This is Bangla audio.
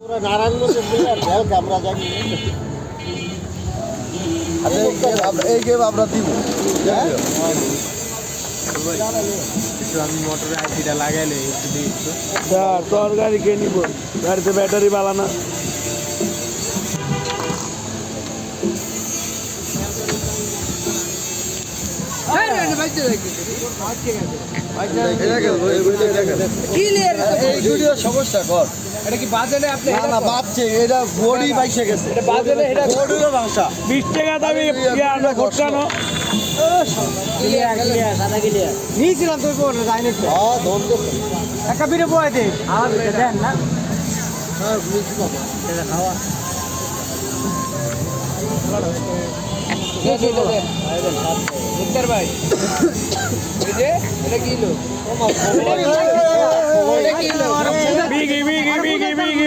নারায়ণগঞ্জের প্লেয়ার ওয়েলকাম রাজা এই গেম আমরা দিব আমি মোটরের আইসিটা লাগাইলে একটু দিই একটু তোর গাড়ি কে নিব গাড়িতে ব্যাটারি বালানা সমস্যা কর এটা কি বাজেটে আপনি না না বাচ্চে এটা বডি বাইসে গেছে এটা বাজেটে এটা বডিরও ভাষা 20 টাকা দামি পিয়ানো ঘটানো নিয়েছিলাম তুই পরে যাইনি হ্যাঁ ধন দে একটা বিরে বয় দে আমার দেন না হ্যাঁ বুঝছি বাবা খাওয়া ভাই এই যে এটা kilo biggie biggie biggie biggie